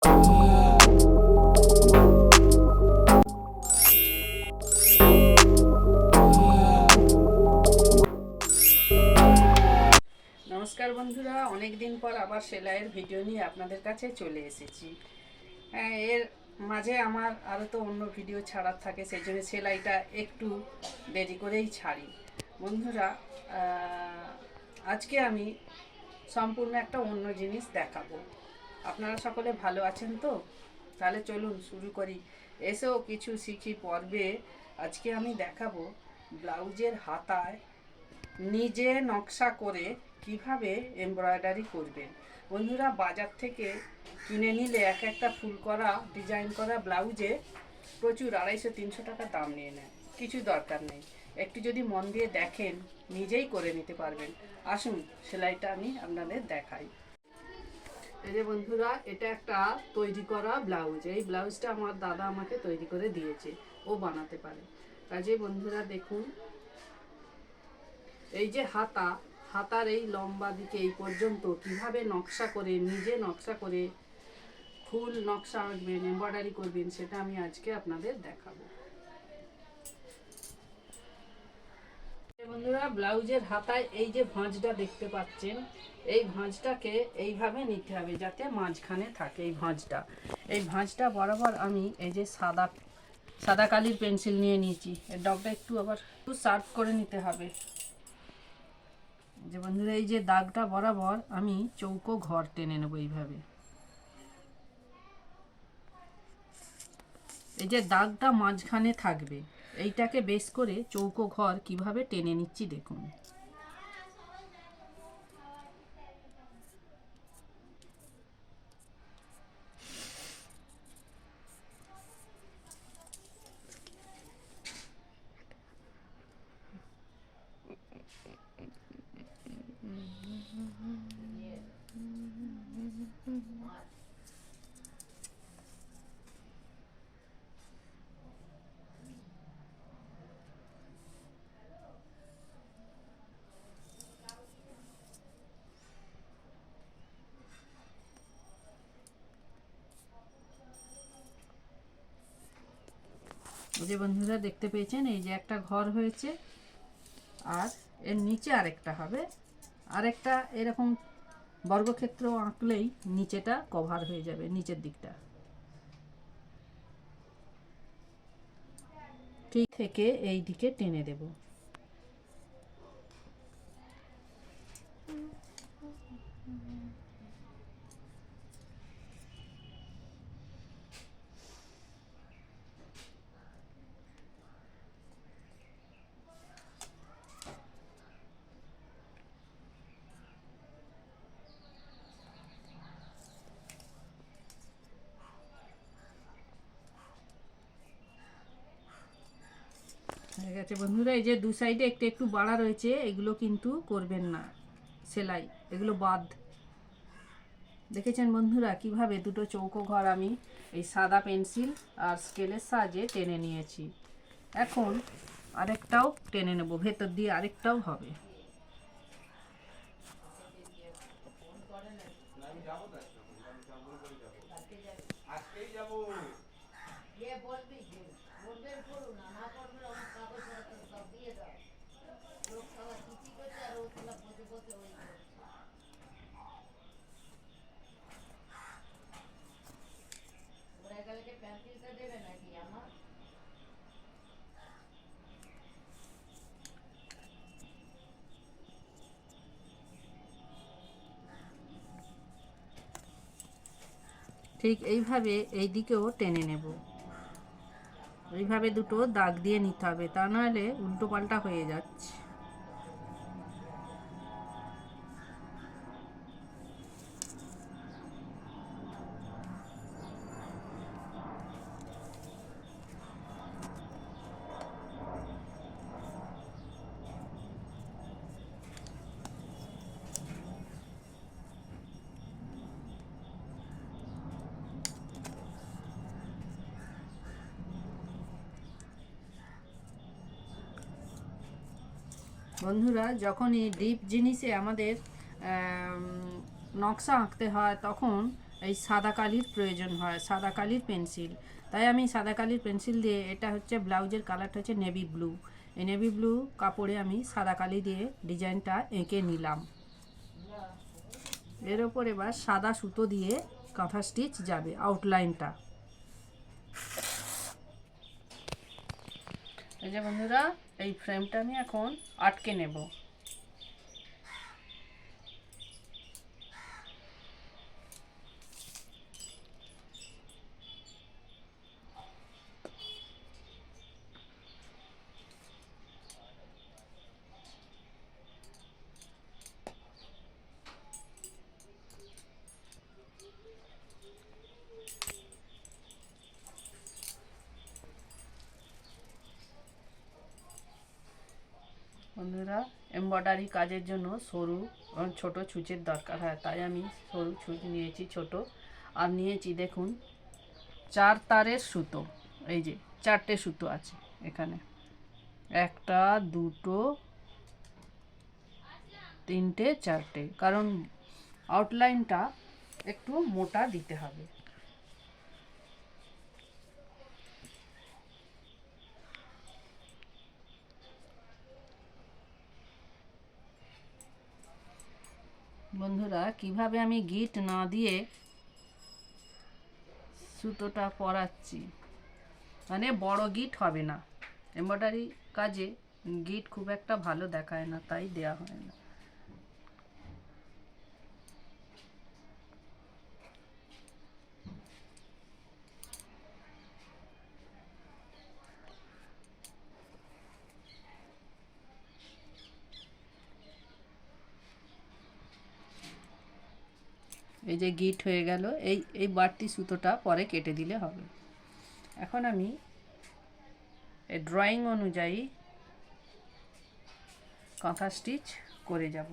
নমস্কার বন্ধুরা, অনেক দিন পর আবার সেলাইয়ের ভিডিও নিয়ে আপনাদের কাছে চলে এসেছি। এর মাঝে আমার আরও তো অন্য ভিডিও ছাড়ার থাকে, সেই জন্য সেলাইটা একটু দেরি করেই ছাড়ি। বন্ধুরা, আজকে আমি সম্পূর্ণ একটা অন্য জিনিস দেখাবো। আপনারা সকলে ভালো আছেন তো? তাহলে চলুন শুরু করি। এসেও কিছু শিখি পর্বে আজকে আমি দেখাবো ব্লাউজের হাতায় নিজে নকশা করে কিভাবে এমব্রয়ডারি করবেন। বন্ধুরা, বাজার থেকে কিনে নিলে এক একটা ফুল করা ডিজাইন করা ব্লাউজে প্রচুর 250-300 টাকা দাম নিয়ে নেয়। কিছু দরকার নেই, একটু যদি মন দিয়ে দেখেন নিজেই করে নিতে পারবেন। আসুন সেলাইটা আমি আপনাদের দেখাই। এই যে বন্ধুরা, এটা একটা তৈরি করা ব্লাউজ। এই ব্লাউজটা আমার দাদা আমাকে তৈরি করে দিয়েছে, ও বানাতে পারে। কাজে বন্ধুরা দেখুন, এই যে হাতার এই লম্বা দিকে এই পর্যন্ত কিভাবে নকশা করে নিজে নকশা করে ফুল নকশা আঁকবেন, এমব্রয়ডারি করবেন, সেটা আমি আজকে আপনাদের দেখাবো। বন্ধুরা, ব্লাউজের হাতায় এই যে ভাঁজটা দেখতে পাচ্ছেন, এই ভাঁজটাকে এইভাবে নিতে হবে যাতে মাঝখানে থাকে। এই ভাঁজটা বরাবর আমি এই যে সাদা কালির পেন্সিল নিয়ে নিয়েছি। এর ডগটা একটু শার্প করে নিতে হবে। যে বন্ধুরা, এই যে দাগটা বরাবর আমি চৌকো ঘর টেনে নেব। এইভাবে এই যে দাগটা মাঝখানে থাকবে, এইটাকে বেশ করে চৌকো ঘর কিভাবে টেনে নিচ্ছি দেখুন। যে বন্ধুরা দেখতে পেয়েছেন, এই যে একটা ঘর হয়েছে, আর এর নিচে আরেকটা হবে। আরেকটা এরকম বর্গক্ষেত্র আঁকলেই নিচেটা কভার হয়ে যাবে, নিচের দিকটা ঠিক থেকে এই দিকে টেনে দেব। হয়ে গেছে বন্ধুরা। এই যে দু সাইডে একটু একটু বাড়া রয়েছে, এগুলো কিন্তু করবেন না সেলাই, এগুলো বাদ। দেখেছেন বন্ধুরা কিভাবে দুটো চৌকো ঘর আমি এই সাদা পেন্সিল আর স্কেলের সাহায্যে টেনে নিয়েছি। এখন আরেকটাও টেনে নেব, ভেতর দিয়ে আরেকটাও হবে। ঠিক এইভাবে এই দিকেও টেনে নেব। এইভাবে দুটো দাগ দিয়ে নিতে হবে, তা নাহলে উল্টো পাল্টা হয়ে যাচ্ছে। বন্ধুরা, যখন এই ডিপ জিনিসে আমাদের নকশা আঁকতে হয়, তখন এই সাদা কালির প্রয়োজন হয়, সাদা কালির পেন্সিল। তাই আমি সাদা কালির পেন্সিল দিয়ে, এটা হচ্ছে ব্লাউজের কালারটা হচ্ছে নেভি ব্লু, এই নেভি ব্লু কাপড়ে আমি সাদা কালি দিয়ে ডিজাইনটা এঁকে নিলাম। এর ওপর এবার সাদা সুতো দিয়ে কাঁথা স্টিচ যাবে আউটলাইনটা। এই যে বন্ধুরা, এই ফ্রেমটা আমি এখন আটকে নেব। বন্ধুরা, এমব্রয়ডারি কাজের জন্য সরু ছোট ছুঁচের দরকার হয়, তাই আমি সরু ছুঁচ নিয়েছি ছোট। আর নিয়েছি দেখুন 4 তারের সুতো। এই যে 4টে সুতো আছে এখানে, 1টা 2টো 3টে 4টে, কারণ আউটলাইনটা একটু মোটা দিতে হবে। বন্ধুরা, কিভাবে আমি গিট না দিয়ে সুতোটা পরাচ্ছি, মানে বড় গিট হবে না। এমব্রয়ডারি কাজে গিট খুব একটা ভালো দেখায় না, তাই দেয়া হয় না। এই যে গিট হয়ে গেল, এই বাড়তি সুতোটা পরে কেটে দিলে হবে। এখন আমি এই ড্রয়িং অনুযায়ী কাঁথা স্টিচ করে যাব।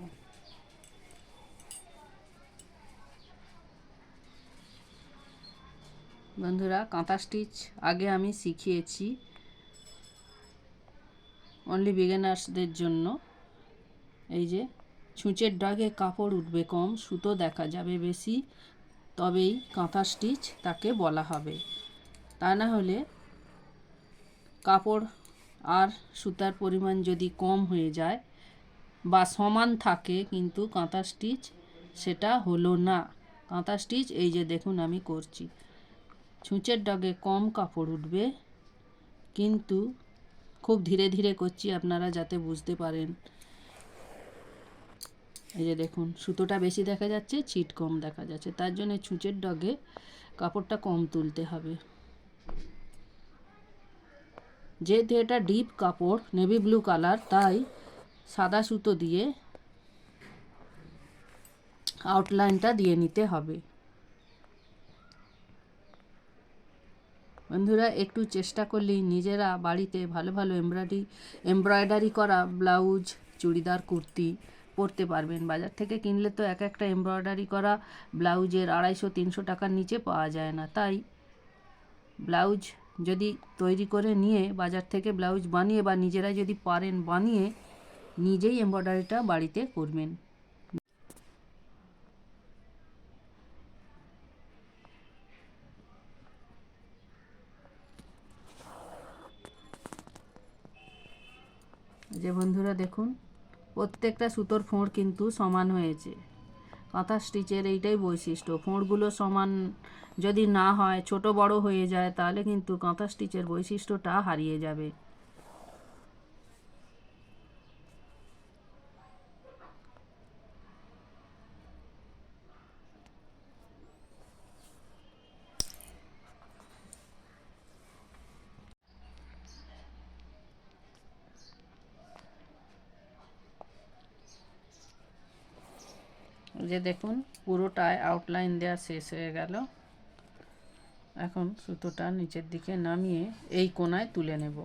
বন্ধুরা, কাঁথা স্টিচ আগে আমি শিখিয়েছি অনলি বিগিনার্সদের জন্য। এই যে ছুঁচের ডাগে কাপড় উঠবে কম, সুতো দেখা যাবে বেশি, তবেই কাঁথা স্টিচ তাকে বলা হবে। তা না হলে কাপড় আর সুতার পরিমাণ যদি কম হয়ে যায় বা সমান থাকে কিন্তু কাঁথা স্টিচ, সেটা হলো না কাঁথা স্টিচ। এই যে দেখুন আমি করছি, ছুঁচের ডাগে কম কাপড় উঠবে, কিন্তু খুব ধীরে ধীরে করছি আপনারা যাতে বুঝতে পারেন। এই যে দেখুন সুতোটা বেশি দেখা যাচ্ছে, ছিট কম দেখা যাচ্ছে, তার জন্য ছুঁচের ডগে কাপড়টা কম তুলতে হবে। যেহেতু এটা ডিপ কাপড় নেভি ব্লু কালার, তাই সাদা সুতো দিয়ে আউটলাইনটা দিয়ে নিতে হবে। বন্ধুরা, একটু চেষ্টা করলেই নিজেরা বাড়িতে ভালো ভালো এমব্রয়ডারি করা ব্লাউজ, চুড়িদার, কুর্তি পরতে পারবেন। বাজার থেকে কিনলে তো এক একটা এমব্রয়ডারি করা ব্লাউজের 250-300 টাকার নিচে পাওয়া যায় না। তাই ব্লাউজ যদি তৈরি করে নিয়ে বাজার থেকে ব্লাউজ বানিয়ে, বা নিজেরা যদি পারেন বানিয়ে, নিজেই এমব্রয়ডারিটা বাড়িতে করবেন। যে বন্ধুরা দেখুন, প্রত্যেকটা সুতোর ফোঁড় কিন্তু সমান হয়েছে। কাঁথা স্টিচের এইটাই বৈশিষ্ট্য, ফোঁড়গুলো সমান যদি না হয়, ছোট বড় হয়ে যায়, তাহলে কিন্তু কাঁথা স্টিচের বৈশিষ্ট্যটা হারিয়ে যাবে। যে দেখুন পুরোটায় আউটলাইন দেওয়া শেষ হয়ে গেল। এখন সুতোটা নিচের দিকে নামিয়ে এই কোণায় তুলে নেব।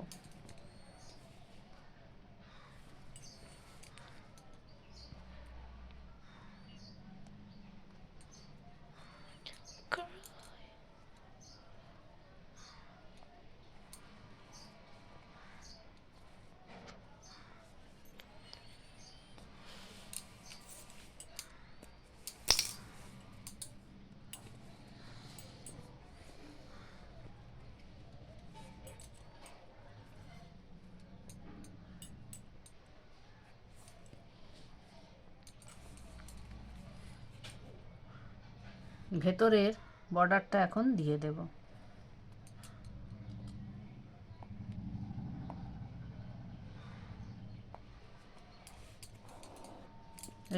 ভেতরের বর্ডারটা এখন দিয়ে দেব।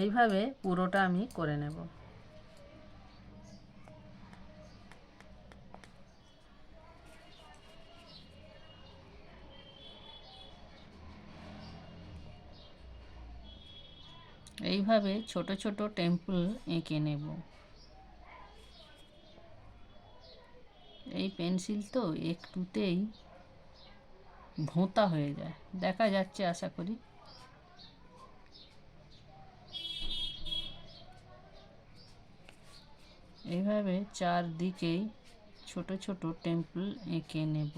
এইভাবে পুরোটা আমি করে নেব। এইভাবে ছোট ছোট টেম্পল এঁকে নেব। এই পেন্সিল তো একটুতেই ভোঁতা হয়ে যায়, দেখা যাচ্ছে আশা করি। এইভাবে চারদিকেই ছোট ছোট টেম্পল এঁকে নেব।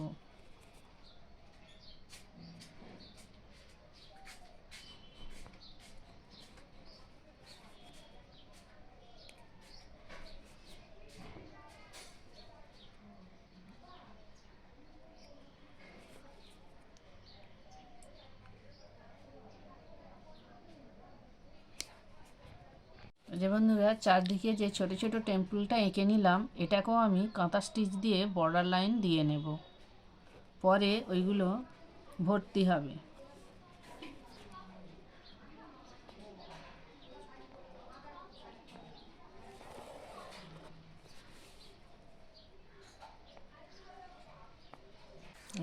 যে বন্ধুরা, চারদিকে যে ছোট ছোট টেম্পলটা এঁকে নিলাম, এটাকেও আমি কাঁথা স্টিচ দিয়ে বর্ডার লাইন দিয়ে নেব। পরে ওইগুলো ভর্তি হবে।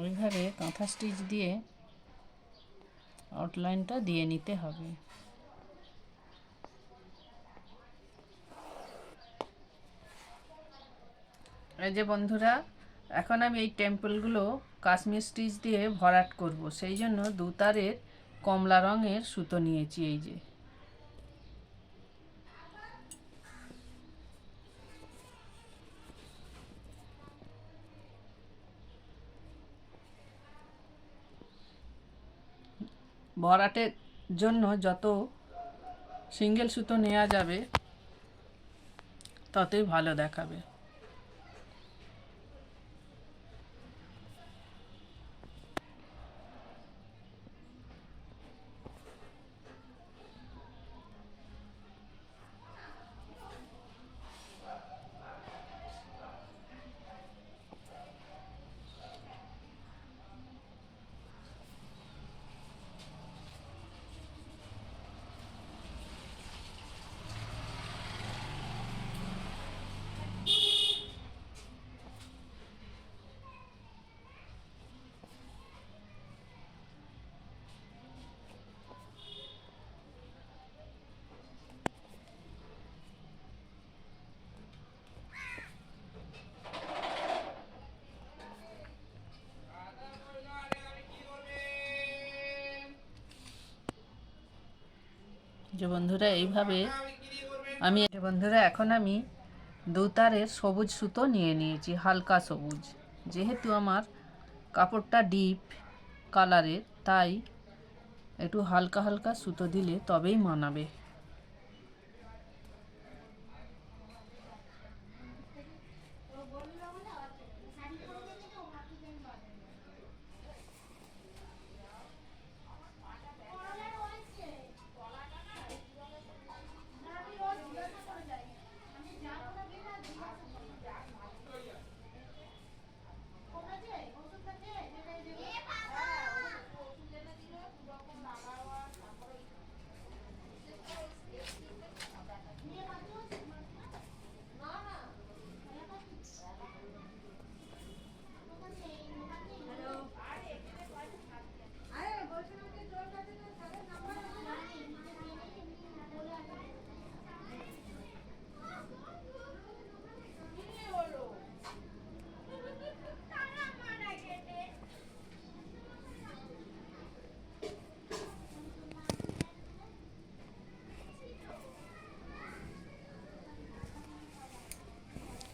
ওইভাবে কাঁথা স্টিচ দিয়ে আউটলাইনটা দিয়ে নিতে হবে। এই যে বন্ধুরা, এখন আমি এই টেম্পলগুলো কাশ্মীর স্টিচ দিয়ে ভরাট করব। সেই জন্য 2 তারের কমলা রঙের সুতো নিয়েছি। এই যে ভরাটের জন্য যত সিঙ্গেল সুতো নেওয়া যাবে ততই ভালো দেখাবে। যে বন্ধুরা, এইভাবে এখন আমি 2 তারের সবুজ সুতো নিয়ে নিয়েছি, হালকা সবুজ। যেহেতু আমার কাপড়টা ডিপ কালারের, তাই একটু হালকা হালকা সুতো দিলে তবেই মানাবে।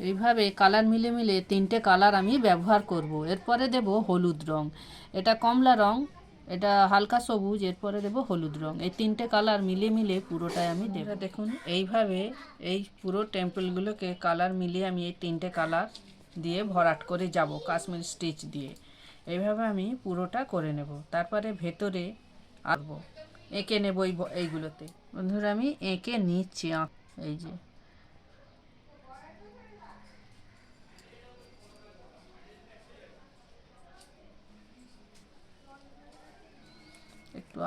এইভাবে কালার মিলে মিলে 3টে কালার আমি ব্যবহার করব। এরপরে দেব হলুদ রং, এটা কমলা রং, এটা হালকা সবুজ, এরপরে দেব হলুদ রং। এই 3টে কালার মিলে মিলে পুরোটাই আমি দেব। দেখুন, এইভাবে এই পুরো টেম্পলগুলোকে কালার মিলিয়ে আমি এই 3টে কালার দিয়ে ভরাট করে যাব কাশ্মীর স্টিচ দিয়ে। এইভাবে আমি পুরোটা করে নেব। তারপরে ভেতরে আঁকবো, এঁকে নেব এইগুলোতে। বন্ধুরা, আমি এঁকে নিচ্ছি। এই যে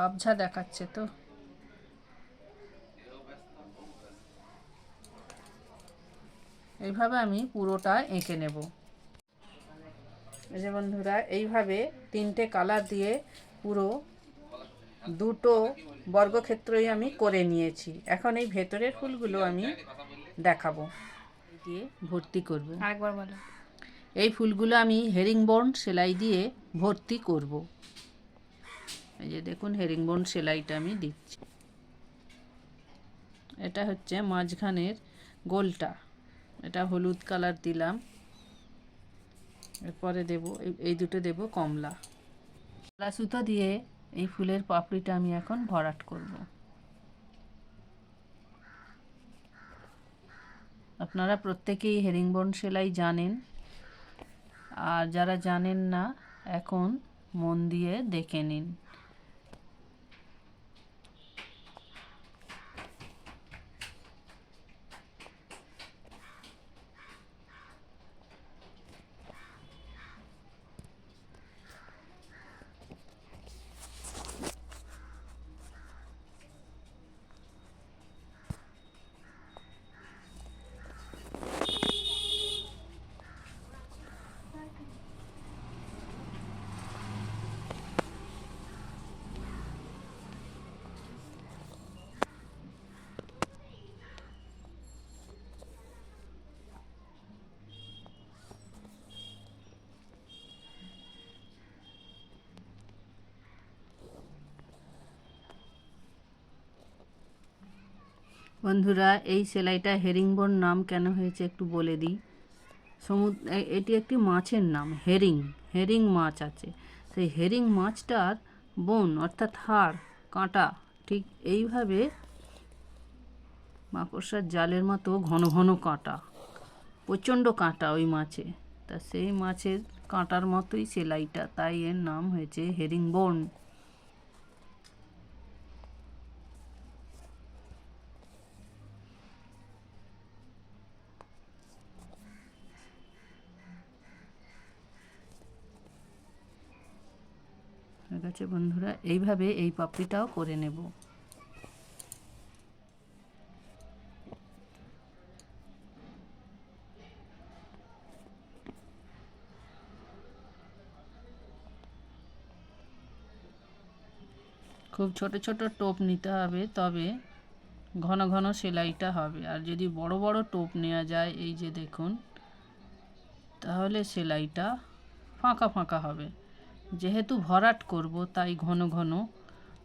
আবঝা দেখাচ্ছে তো। এইভাবে আমি পুরোটা এঁকে নেব। এই যে বন্ধুরা, এইভাবে 3টে কালার দিয়ে পুরো 2টো বর্গক্ষেত্রই আমি করে নিয়েছি। এখন এই ভেতরের ফুলগুলো আমি দেখাবো, দিয়ে ভর্তি করব। আরেকবার বলো। এই ফুলগুলো আমি হেরিংবোন সেলাই দিয়ে ভর্তি করব। এই যে দেখুন, হেরিংবোন সেলাইটা আমি দিচ্ছি। এটা হচ্ছে মাঝখানের গোলটা, এটা হলুদ কালার দিলাম। এরপরে দেব এই দুটো দেব কমলা। কমলা সুতো দিয়ে এই ফুলের পাপড়িটা আমি এখন ভরাট করব। আপনারা প্রত্যেকেই হেরিংবোন সেলাই জানেন, আর যারা জানেন না এখন মন দিয়ে দেখে নিন। বন্ধুরা, এই সেলাইটা হেরিংবোন নাম কেন হয়েছে একটু বলে দিই। এটি একটি মাছের নাম, হেরিং মাছ আছে। সেই হেরিং মাছটার বোন অর্থাৎ হাড়, কাঁটা ঠিক এইভাবে মাকড়সার জালের মতো ঘন ঘন কাঁটা, প্রচণ্ড কাঁটা ওই মাছে। তা সেই মাছের কাঁটার মতোই সেলাইটা, তাই এর নাম হয়েছে হেরিংবোন। ঠিক আছে বন্ধুরা, এইভাবে এই পাপড়িটাও করে নেব। খুব ছোট ছোট টোপ নিতে হবে, তবে ঘন ঘন সেলাইটা হবে। আর যদি বড় বড় টোপ নেওয়া যায়, এই যে দেখুন, তাহলে সেলাইটা ফাঁকা ফাঁকা হবে। যেহেতু ভরাট করব তাই ঘন ঘন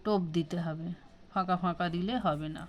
টোপ দিতে হবে, ফাঁকা ফাঁকা দিলে হবে না।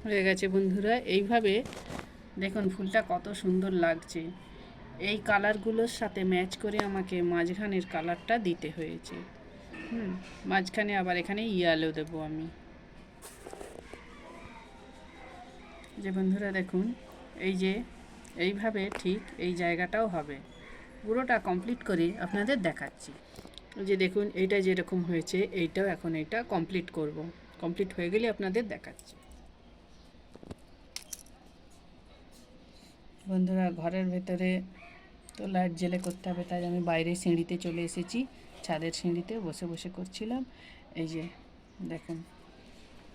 হয়ে গেছে বন্ধুরা। এইভাবে দেখুন ফুলটা কত সুন্দর লাগছে। এই কালারগুলোর সাথে ম্যাচ করে আমাকে মাঝখানের কালারটা দিতে হয়েছে। মাঝখানে আবার এখানে ইয়েলো দেবো আমি। যে বন্ধুরা দেখুন, এই যে এইভাবে ঠিক এই জায়গাটাও হবে। পুরোটা কমপ্লিট করে আপনাদের দেখাচ্ছি। এই যে দেখুন এইটা যেরকম হয়েছে, এইটাও এখন এটা কমপ্লিট করব। কমপ্লিট হয়ে গেলে আপনাদের দেখাচ্ছি। বন্ধুরা, ঘরের ভেতরে তো লাইট জেলে করতে হবে, তাই আমি বাইরে সিঁড়িতে চলে এসেছি। ছাদের সিঁড়িতে বসে বসে করছিলাম। এই যে দেখুন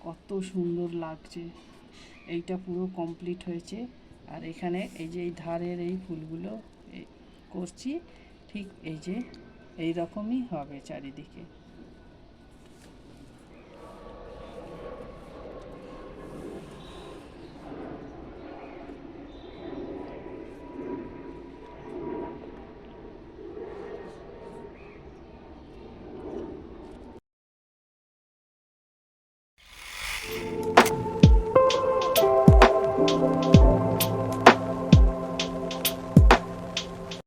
কত সুন্দর লাগছে। এইটা পুরো কমপ্লিট হয়েছে। আর এখানে এই যে এই ধারের এই ফুলগুলো করছি, ঠিক এই যে এই রকমই হবে চারিদিকে।